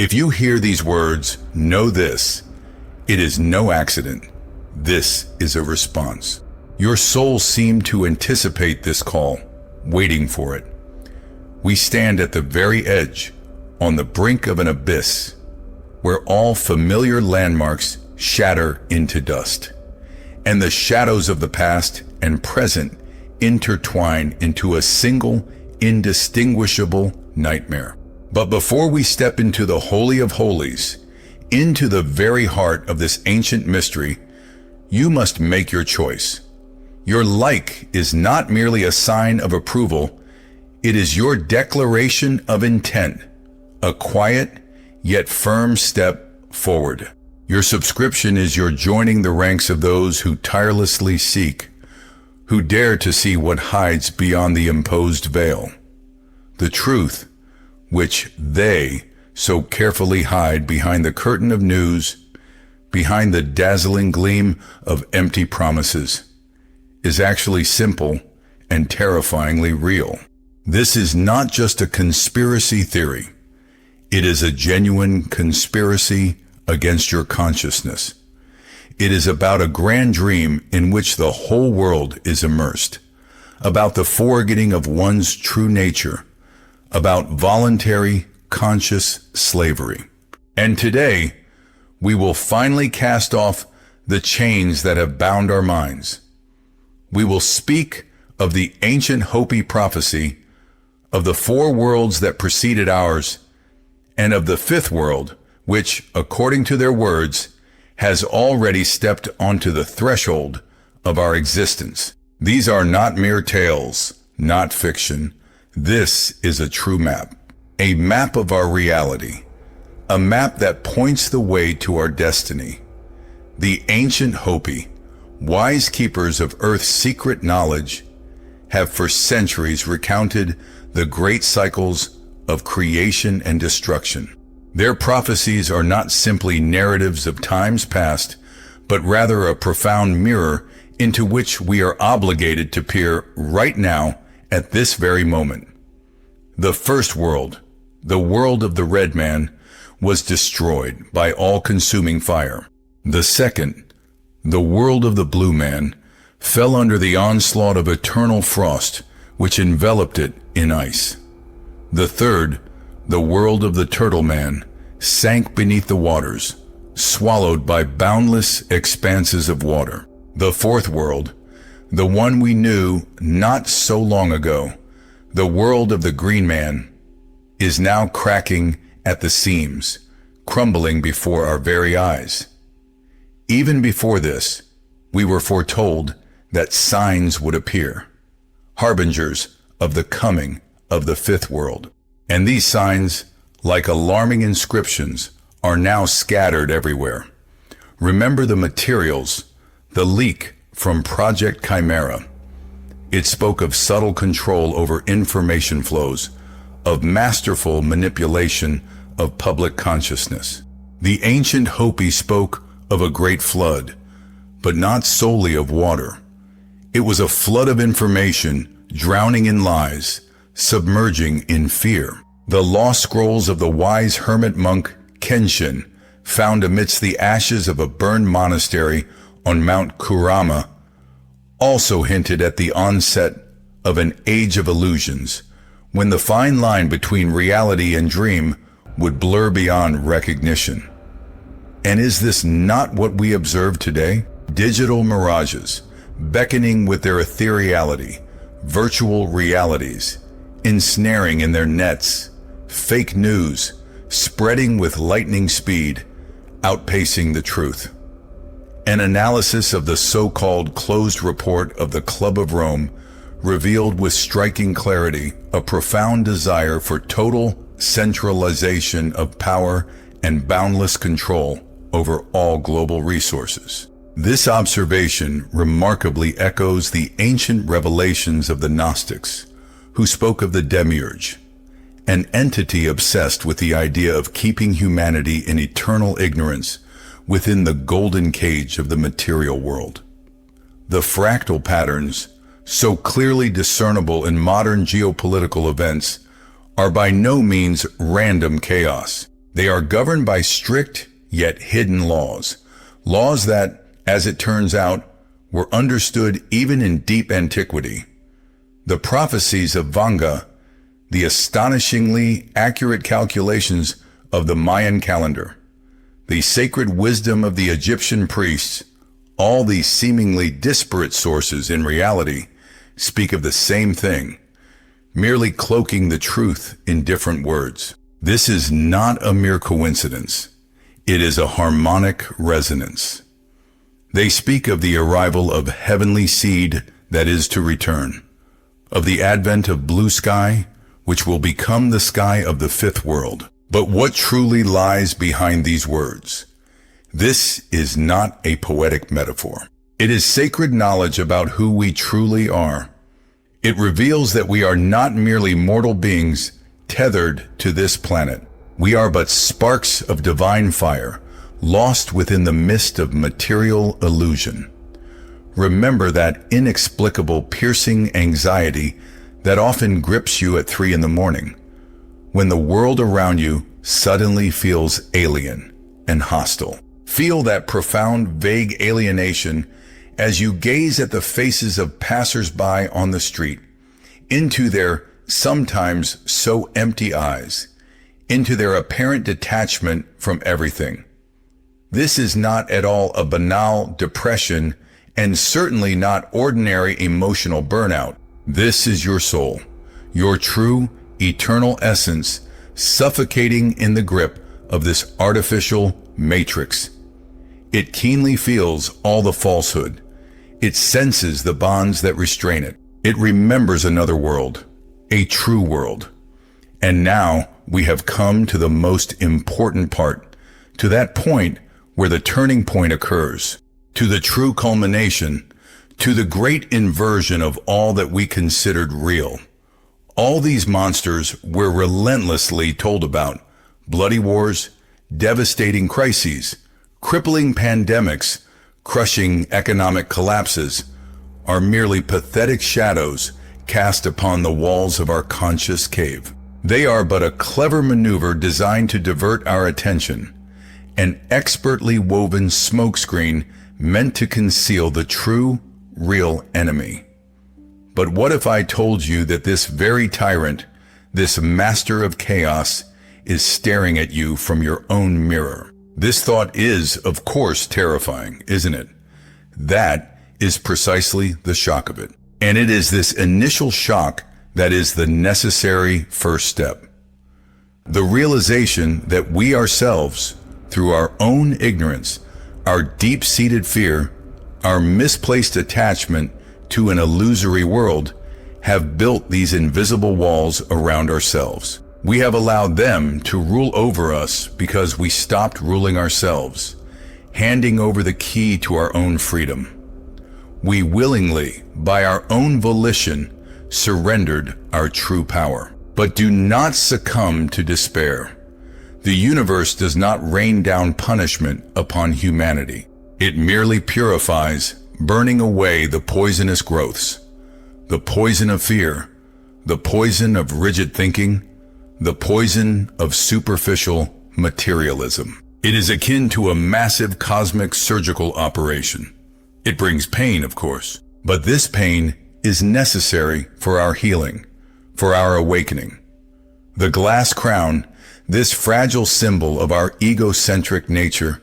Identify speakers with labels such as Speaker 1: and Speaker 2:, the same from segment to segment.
Speaker 1: If you hear these words, know this: it is no accident. This is a response. Your soul seemed to anticipate this call, waiting for it. We stand at the very edge, on the brink of an abyss, where all familiar landmarks shatter into dust, and the shadows of the past and present intertwine into a single, indistinguishable nightmare. But before we step into the Holy of Holies, into the very heart of this ancient mystery, you must make your choice. Your like is not merely a sign of approval, it is your declaration of intent, a quiet yet firm step forward. Your subscription is your joining the ranks of those who tirelessly seek, who dare to see what hides beyond the imposed veil, the truth which they so carefully hide behind the curtain of news, behind the dazzling gleam of empty promises, is actually simple and terrifyingly real. This is not just a conspiracy theory. It is a genuine conspiracy against your consciousness. It is about a grand dream in which the whole world is immersed, about the forgetting of one's true nature, about voluntary, conscious slavery. And today, we will finally cast off the chains that have bound our minds. We will speak of the ancient Hopi prophecy, of the 4 worlds that preceded ours, and of the 5th world, which, according to their words, has already stepped onto the threshold of our existence. These are not mere tales, not fiction. This is a true map, a map of our reality, a map that points the way to our destiny. The ancient Hopi, wise keepers of Earth's secret knowledge, have for centuries recounted the great cycles of creation and destruction. Their prophecies are not simply narratives of times past, but rather a profound mirror into which we are obligated to peer right now at this very moment. The first world, the world of the red man, was destroyed by all-consuming fire. The second, the world of the blue man, fell under the onslaught of eternal frost, which enveloped it in ice. The third, the world of the turtle man, sank beneath the waters, swallowed by boundless expanses of water. The fourth world, the one we knew not so long ago, the world of the green man, is now cracking at the seams, crumbling before our very eyes. Even before this, we were foretold that signs would appear, harbingers of the coming of the 5th world. And these signs, like alarming inscriptions, are now scattered everywhere. Remember the materials, the leak from Project Chimera. It spoke of subtle control over information flows, of masterful manipulation of public consciousness. The ancient Hopi spoke of a great flood, but not solely of water. It was a flood of information, drowning in lies, submerging in fear. The lost scrolls of the wise hermit monk Kenshin, found amidst the ashes of a burned monastery on Mount Kurama, also hinted at the onset of an age of illusions, when the fine line between reality and dream would blur beyond recognition. And is this not what we observe today? Digital mirages, beckoning with their ethereality, virtual realities, ensnaring in their nets, fake news, spreading with lightning speed, outpacing the truth. An analysis of the so-called closed report of the Club of Rome revealed with striking clarity a profound desire for total centralization of power and boundless control over all global resources. This observation remarkably echoes the ancient revelations of the Gnostics, who spoke of the demiurge, an entity obsessed with the idea of keeping humanity in eternal ignorance within the golden cage of the material world. The fractal patterns, so clearly discernible in modern geopolitical events, are by no means random chaos. They are governed by strict yet hidden laws. Laws that, as it turns out, were understood even in deep antiquity. The prophecies of Vanga, the astonishingly accurate calculations of the Mayan calendar, the sacred wisdom of the Egyptian priests, all these seemingly disparate sources in reality speak of the same thing, merely cloaking the truth in different words. This is not a mere coincidence. It is a harmonic resonance. They speak of the arrival of heavenly seed that is to return, of the advent of blue sky, which will become the sky of the fifth world. But what truly lies behind these words? This is not a poetic metaphor. It is sacred knowledge about who we truly are. It reveals that we are not merely mortal beings tethered to this planet. We are but sparks of divine fire, lost within the mist of material illusion. Remember that inexplicable, piercing anxiety that often grips you at 3 a.m, when the world around you suddenly feels alien and hostile. Feel that profound, vague alienation as you gaze at the faces of passers-by on the street, into their sometimes so empty eyes, into their apparent detachment from everything. This is not at all a banal depression, and certainly not ordinary emotional burnout. This is your soul, your true, eternal essence, suffocating in the grip of this artificial matrix. It keenly feels all the falsehood. It senses the bonds that restrain it. It remembers another world, a true world. And now we have come to the most important part, to that point where the turning point occurs, to the true culmination, to the great inversion of all that we considered real. All these monsters we're relentlessly told about, bloody wars, devastating crises, crippling pandemics, crushing economic collapses, are merely pathetic shadows cast upon the walls of our conscious cave. They are but a clever maneuver designed to divert our attention, an expertly woven smokescreen meant to conceal the true, real enemy. But what if I told you that this very tyrant, this master of chaos, is staring at you from your own mirror? This thought is, of course, terrifying, isn't it? That is precisely the shock of it. And it is this initial shock that is the necessary first step. The realization that we ourselves, through our own ignorance, our deep-seated fear, our misplaced attachment to an illusory world, have built these invisible walls around ourselves. We have allowed them to rule over us because we stopped ruling ourselves, handing over the key to our own freedom. We willingly, by our own volition, surrendered our true power. But do not succumb to despair. The universe does not rain down punishment upon humanity. It merely purifies, burning away the poisonous growths, the poison of fear, the poison of rigid thinking, the poison of superficial materialism. It is akin to a massive cosmic surgical operation. It brings pain, of course, but this pain is necessary for our healing, for our awakening. The glass crown, this fragile symbol of our egocentric nature,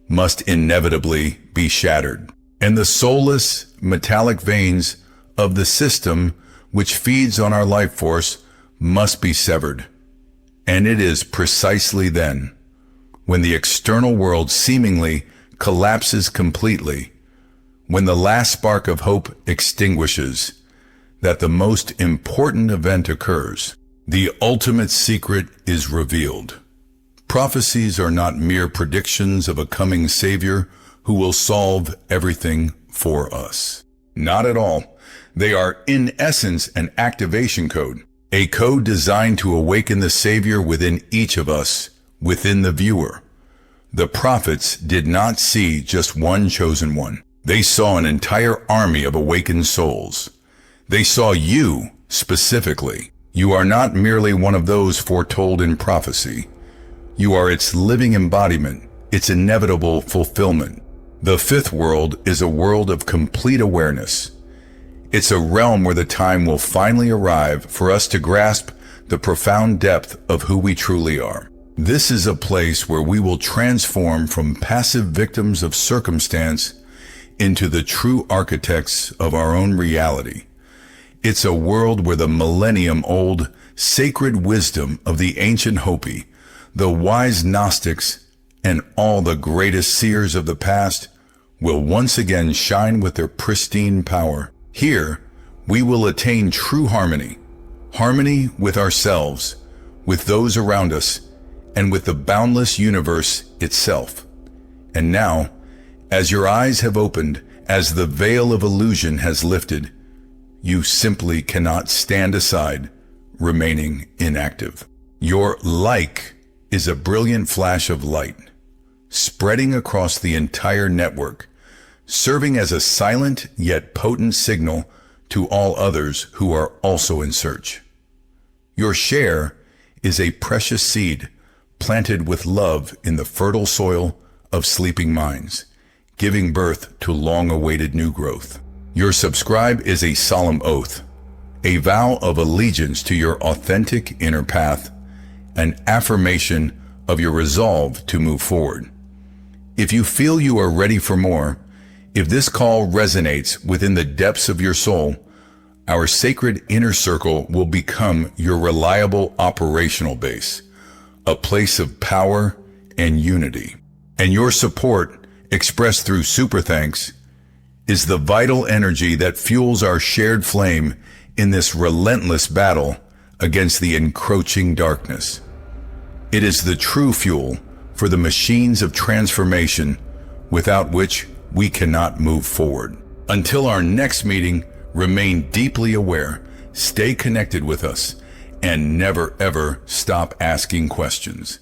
Speaker 1: must inevitably be shattered, and the soulless, metallic veins of the system which feeds on our life force must be severed. And it is precisely then, when the external world seemingly collapses completely, when the last spark of hope extinguishes, that the most important event occurs. The ultimate secret is revealed. Prophecies are not mere predictions of a coming Savior who will solve everything for us. Not at all. They are, in essence, an activation code, a code designed to awaken the Savior within each of us, within the viewer. The prophets did not see just one chosen one. They saw an entire army of awakened souls. They saw you, specifically. You are not merely one of those foretold in prophecy. You are its living embodiment, its inevitable fulfillment. The fifth world is a world of complete awareness. It's a realm where the time will finally arrive for us to grasp the profound depth of who we truly are. This is a place where we will transform from passive victims of circumstance into the true architects of our own reality. It's a world where the millennium-old sacred wisdom of the ancient Hopi, the wise Gnostics, and all the greatest seers of the past will once again shine with their pristine power. Here, we will attain true harmony with ourselves, with those around us, and with the boundless universe itself. And now, as your eyes have opened, as the veil of illusion has lifted, you simply cannot stand aside, remaining inactive. Your like is a brilliant flash of light, spreading across the entire network, serving as a silent yet potent signal to all others who are also in search. Your share is a precious seed planted with love in the fertile soil of sleeping minds, giving birth to long-awaited new growth. Your subscribe is a solemn oath, a vow of allegiance to your authentic inner path, an affirmation of your resolve to move forward. If you feel you are ready for more, if this call resonates within the depths of your soul, our sacred inner circle will become your reliable operational base, a place of power and unity. And your support, expressed through super thanks, is the vital energy that fuels our shared flame in this relentless battle against the encroaching darkness. It is the true fuel for the machines of transformation without which we cannot move forward. Until our next meeting, remain deeply aware, stay connected with us, and never ever stop asking questions.